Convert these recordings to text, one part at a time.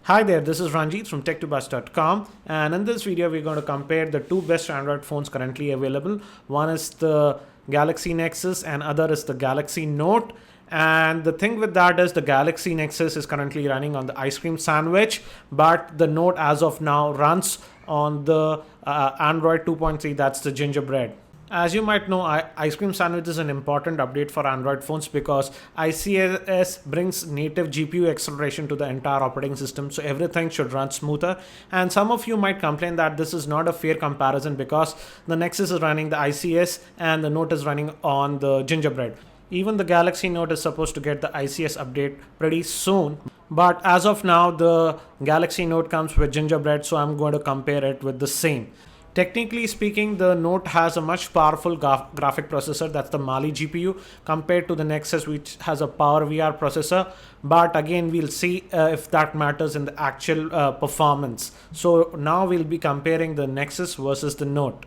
Hi there, this is Ranjit from tech2bus.com, and in this video we're going to compare the two best Android phones currently available. One is the Galaxy Nexus and other is the Galaxy Note. And the thing with that is the Galaxy Nexus is currently running on the ice cream sandwich, but the Note as of now runs on the Android 2.3, that's the gingerbread. As you might know, Ice Cream Sandwich is an important update for Android phones because ICS brings native GPU acceleration to the entire operating system, so everything should run smoother. And some of you might complain that this is not a fair comparison because the Nexus is running the ICS and the Note is running on the gingerbread. Even the Galaxy Note is supposed to get the ICS update pretty soon. But as of now, the Galaxy Note comes with gingerbread, so I'm going to compare it with the same. Technically speaking, the Note has a much powerful graphic processor, that's the Mali GPU, compared to the Nexus, which has a PowerVR processor. But again, we'll see if that matters in the actual performance. So now we'll be comparing the Nexus versus the Note.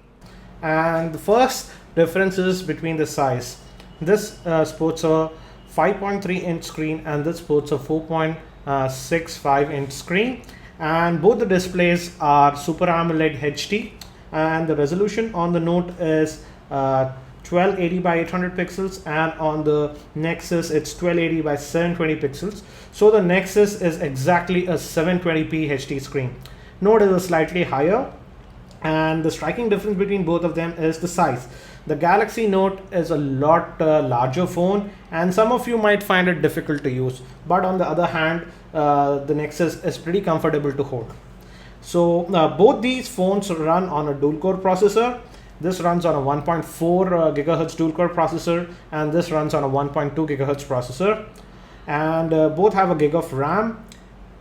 And the first difference is between the size. This sports a 5.3 inch screen and this sports a 4.65 inch screen. And both the displays are Super AMOLED HD. And the resolution on the Note is 1280 by 800 pixels, and on the Nexus it's 1280 by 720 pixels. So the Nexus is exactly a 720p HD screen. Note is slightly higher, and the striking difference between both of them is the size. The Galaxy Note is a lot larger phone, and some of you might find it difficult to use, but on the other hand, the Nexus is pretty comfortable to hold. So both these phones run on a dual-core processor. This runs on a 1.4 gigahertz dual-core processor, and this runs on a 1.2 gigahertz processor. And both have a gig of RAM.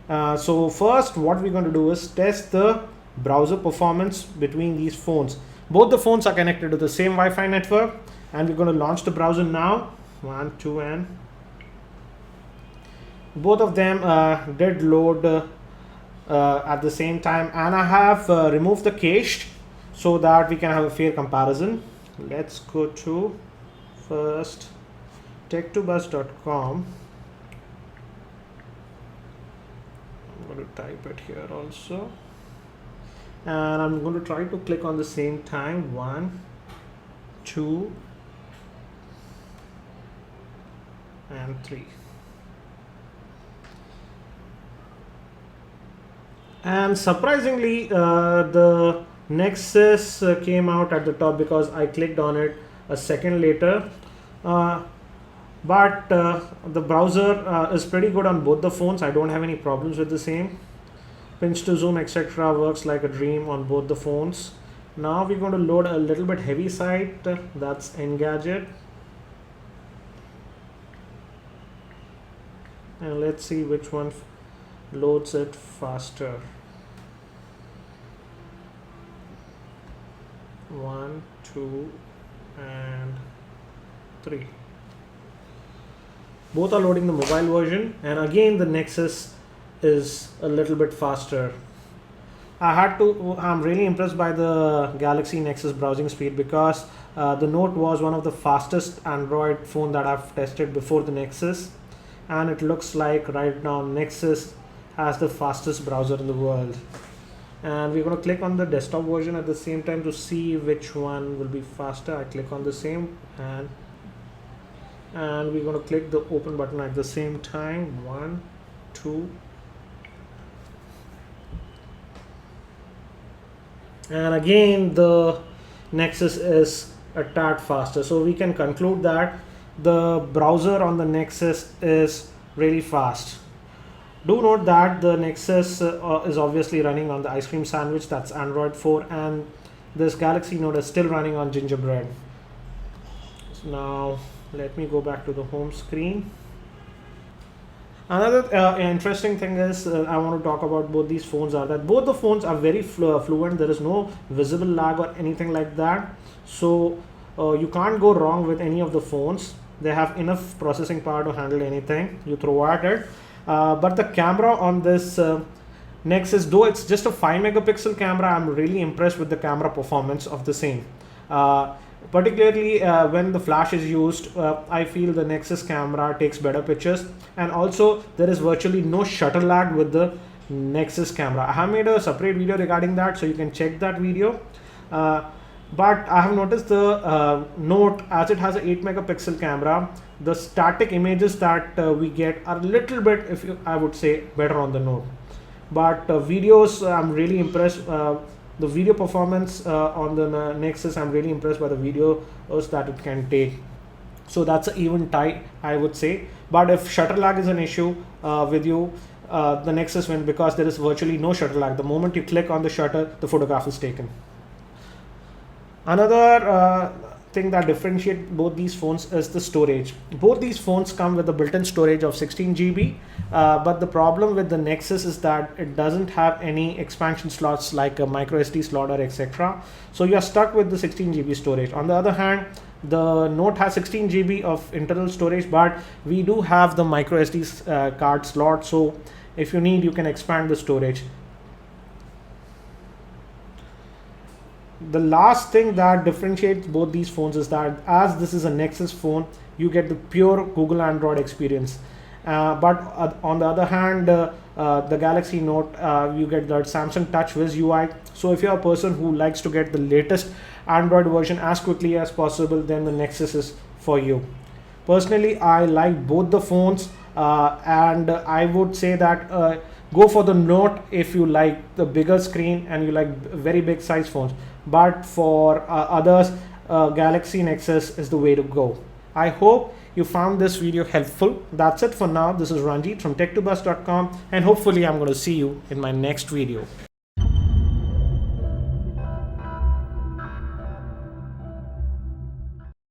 So first, what we're going to do is test the browser performance between these phones. Both the phones are connected to the same Wi-Fi network, and we're going to launch the browser now. 1, 2, and both of them did load at the same time, and I have removed the cache so that we can have a fair comparison. Let's go to first tech2bus.com. I'm going to type it here also, and I'm going to try to click on the same time. 1, 2, and 3. And surprisingly, the Nexus came out at the top because I clicked on it a second later. But the browser is pretty good on both the phones. I don't have any problems with the same. Pinch to zoom, etc. works like a dream on both the phones. Now we're going to load a little bit heavy site. That's Engadget. And let's see which one loads it faster. 1, 2, and 3. Both are loading the mobile version, and again the Nexus is a little bit faster. I'm really impressed by the Galaxy Nexus browsing speed because the Note was one of the fastest Android phone that I've tested before the Nexus, and it looks like right now Nexus has the fastest browser in the world. And we're going to click on the desktop version at the same time to see which one will be faster. I click on the same, and we're going to click the open button at the same time. 1, 2, and again the Nexus is a tad faster. So we can conclude that the browser on the Nexus is really fast. Do note that the Nexus is obviously running on the ice cream sandwich, that's Android 4, and this Galaxy Note is still running on gingerbread. So now let me go back to the home screen. Another interesting thing is I want to talk about both these phones are that both the phones are very fluent. There is no visible lag or anything like that. So you can't go wrong with any of the phones. They have enough processing power to handle anything you throw at it. But the camera on this Nexus, though it's just a 5 megapixel camera, I'm really impressed with the camera performance of the same. Particularly when the flash is used, I feel the Nexus camera takes better pictures, and also there is virtually no shutter lag with the Nexus camera. I have made a separate video regarding that, so you can check that video. But I have noticed the Note, as it has an 8 megapixel camera, the static images that we get are a little bit, I would say, better on the Note. But videos, I'm really impressed. The video performance on the Nexus, I'm really impressed by the videos that it can take. So that's an even tie, I would say. But if shutter lag is an issue with you, the Nexus wins, because there is virtually no shutter lag. The moment you click on the shutter, the photograph is taken. Another thing that differentiates both these phones is the storage. Both these phones come with a built-in storage of 16 GB, but the problem with the Nexus is that it doesn't have any expansion slots like a micro SD slot or etc. So you're stuck with the 16 GB storage. On the other hand, the Note has 16 GB of internal storage, but we do have the micro SD card slot. So if you need, you can expand the storage. The last thing that differentiates both these phones is that as this is a Nexus phone, you get the pure Google Android experience. But on the other hand, the Galaxy Note, you get the Samsung Touch Wiz UI. So if you're a person who likes to get the latest Android version as quickly as possible, then the Nexus is for you. Personally, I like both the phones, and I would say that go for the Note if you like the bigger screen and you like very big size phones. But for others, Galaxy Nexus is the way to go. I hope you found this video helpful. That's it for now. This is Ranjit from tech2buzz.com, and hopefully I'm going to see you in my next video.